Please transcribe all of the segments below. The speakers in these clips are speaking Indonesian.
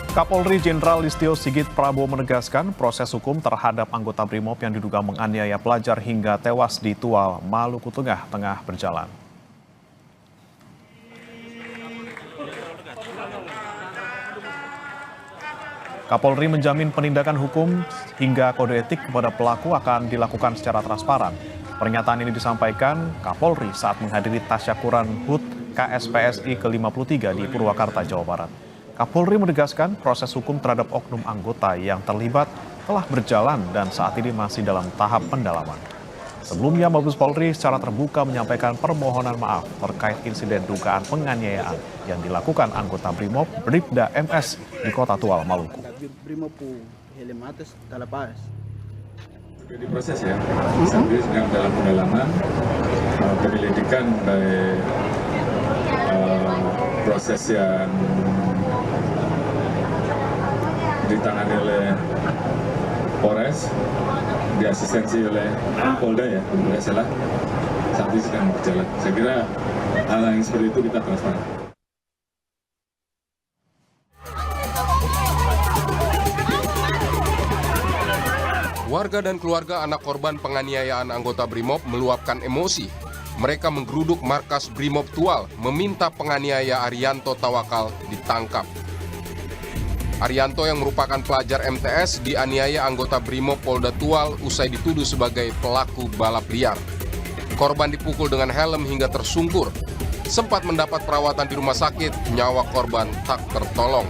Kapolri Jenderal Listio Sigit Prabowo menegaskan proses hukum terhadap anggota BRIMOB yang diduga menganiaya pelajar hingga tewas di Tual, Maluku Tengah, tengah berjalan. Kapolri menjamin penindakan hukum hingga kode etik kepada pelaku akan dilakukan secara transparan. Pernyataan ini disampaikan Kapolri saat menghadiri tasyakuran HUT KSPSI ke-53 di Purwakarta, Jawa Barat. Kapolri menegaskan proses hukum terhadap oknum anggota yang terlibat telah berjalan dan saat ini masih dalam tahap pendalaman. Sebelumnya, Mabes Polri secara terbuka menyampaikan permohonan maaf terkait insiden dugaan penganiayaan yang dilakukan anggota BRIMOB Bribda MS di Kota Tual, Maluku. Di proses ya, sambil sedang dalam pendalaman penyelidikan dari proses yang ditangani oleh Polres, diasistensi oleh Polda ya, kalau tidak salah, saat ini sedang berjalan. Saya kira hal yang seperti itu kita transparan. Warga dan keluarga anak korban penganiayaan anggota BRIMOB meluapkan emosi. Mereka menggeruduk markas BRIMOB Tual, meminta penganiaya Arianto Tawakal ditangkap. Arianto yang merupakan pelajar MTS dianiaya anggota BRIMOB Polda Tual usai dituduh sebagai pelaku balap liar. Korban dipukul dengan helm hingga tersungkur. Sempat mendapat perawatan di rumah sakit, nyawa korban tak tertolong.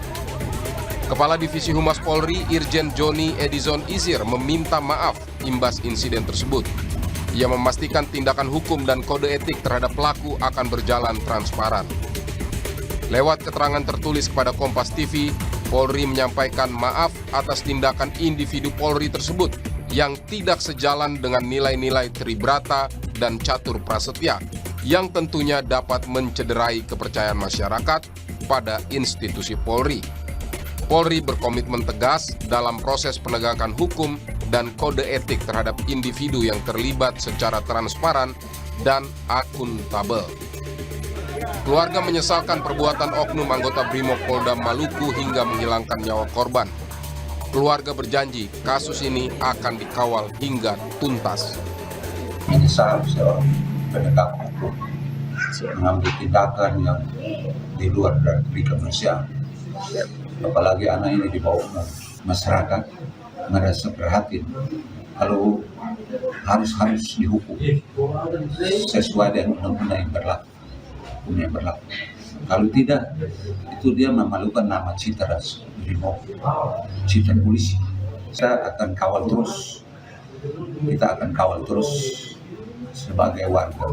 Kepala Divisi Humas Polri Irjen Joni Edison Izir meminta maaf imbas insiden tersebut. Ia memastikan tindakan hukum dan kode etik terhadap pelaku akan berjalan transparan. Lewat keterangan tertulis kepada Kompas TV, Polri menyampaikan maaf atas tindakan individu Polri tersebut yang tidak sejalan dengan nilai-nilai Tribrata dan Catur Prasetya yang tentunya dapat mencederai kepercayaan masyarakat pada institusi Polri. Polri berkomitmen tegas dalam proses penegakan hukum dan kode etik terhadap individu yang terlibat secara transparan dan akuntabel. Keluarga menyesalkan perbuatan oknum anggota BRIMOB Polda Maluku hingga menghilangkan nyawa korban. Keluarga berjanji kasus ini akan dikawal hingga tuntas. Menyesal seorang penegak hukum mengambil tindakan yang di luar dari kemanusiaan. Apalagi anak ini di bawah umur, masyarakat merasa prihatin. Kalau harus dihukum sesuai dengan undang-undang yang berlaku. Kalau tidak, itu dia memalukan nama citra BRIMOB, citra polisi. Kita akan kawal terus sebagai warga.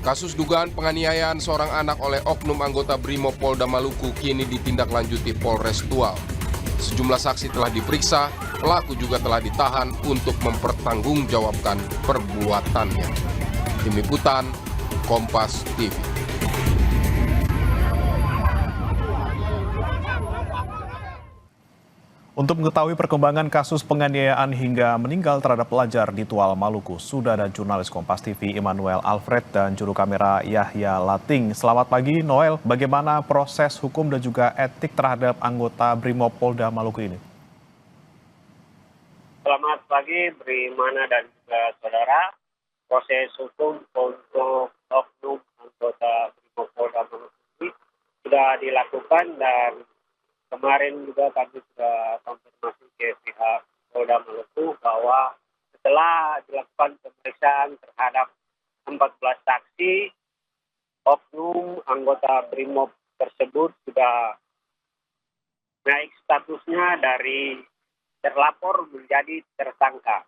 Kasus dugaan penganiayaan seorang anak oleh oknum anggota BRIMOB Polda Maluku kini ditindaklanjuti Polres Tual. Sejumlah saksi telah diperiksa, pelaku juga telah ditahan untuk mempertanggungjawabkan perbuatannya. Tim Liputan, Kompas TV. Untuk mengetahui perkembangan kasus penganiayaan hingga meninggal terhadap pelajar di Tual, Maluku, sudah ada jurnalis Kompas TV Immanuel Alfred dan juru kamera Yahya Lating. Selamat pagi, Noel. Bagaimana proses hukum dan juga etik terhadap anggota BRIMOB Polda Maluku ini? Selamat pagi, Brimana dan juga saudara. Proses hukum untuk oknum anggota BRIMOB Polda Maluku ini sudah dilakukan dan kemarin juga kami sudah konfirmasi ke pihak Polda Maluku bahwa setelah dilakukan pemeriksaan terhadap 14 saksi, oknum anggota BRIMOB tersebut sudah naik statusnya dari terlapor menjadi tersangka.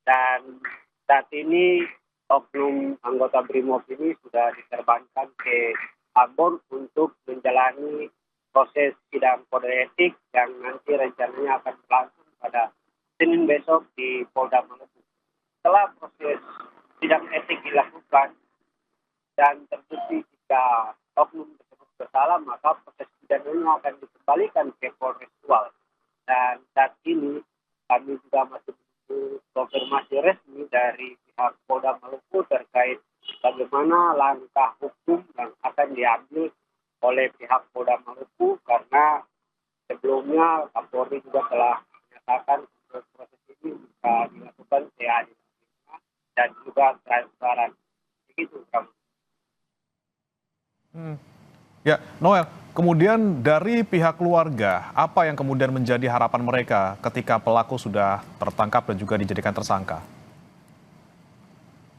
Dan saat ini oknum anggota BRIMOB ini sudah diterbangkan ke Ambon untuk menjalani proses sidang kode etik yang nanti rencananya akan berlangsung pada Senin besok di Polda Maluku. Setelah proses sidang etik dilakukan dan terbukti jika oknum tersebut bersalah, maka proses pidananya akan dikembalikan ke Polres Tual. Dan saat ini kami juga masih menunggu konfirmasi resmi dari pihak Polda Maluku terkait bagaimana langkah hukum yang akan diambil oleh pihak Polda Maluku, karena Polri juga telah menyatakan untuk proses ini bisa dilakukan seadil-adilnya dan juga transparan. Begitu, Bram. Ya, Noel, kemudian dari pihak keluarga, apa yang kemudian menjadi harapan mereka ketika pelaku sudah tertangkap dan juga dijadikan tersangka?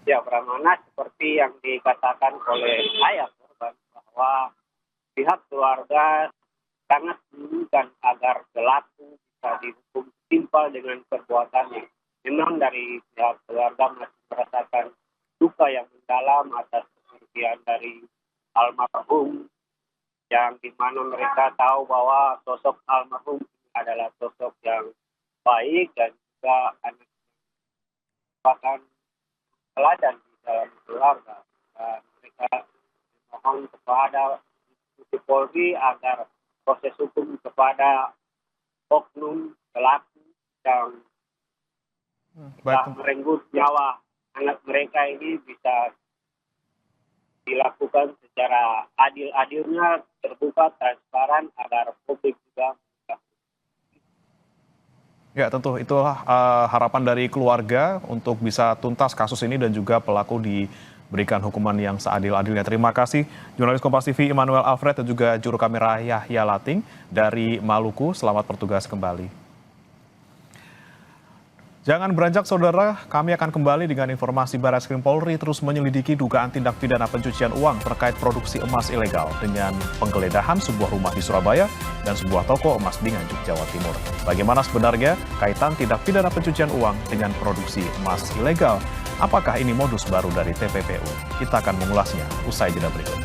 Ya, Pramana, seperti yang dikatakan oleh ayah korban bahwa pihak keluarga sangat menginginkan agar pelaku bisa dihukum setimpal dengan perbuatannya. Memang dari pihak keluarga masih merasakan duka yang mendalam atas kepergian dari almarhum, yang dimana mereka tahu bahwa sosok almarhum adalah sosok yang baik dan juga anak merupakan teladan di dalam keluarga. Dan mereka memohon kepada institusi Polri agar proses hukum kepada oknum pelaku yang telah merenggut nyawa anak mereka ini bisa dilakukan secara adil-adilnya, terbuka, transparan, agar publik juga. Ya, tentu itulah harapan dari keluarga untuk bisa tuntas kasus ini dan juga pelaku diberikan hukuman yang seadil-adilnya. Terima kasih jurnalis Kompas TV Immanuel Alfred dan juga juru kamera Yahya Lating dari Maluku. Selamat bertugas kembali. Jangan beranjak saudara, kami akan kembali dengan informasi Barreskrim Polri terus menyelidiki dugaan tindak pidana pencucian uang terkait produksi emas ilegal dengan penggeledahan sebuah rumah di Surabaya dan sebuah toko emas di Nganjuk, Jawa Timur. Bagaimana sebenarnya kaitan tindak pidana pencucian uang dengan produksi emas ilegal? Apakah ini modus baru dari TPPU? Kita akan mengulasnya usai jeda berikut.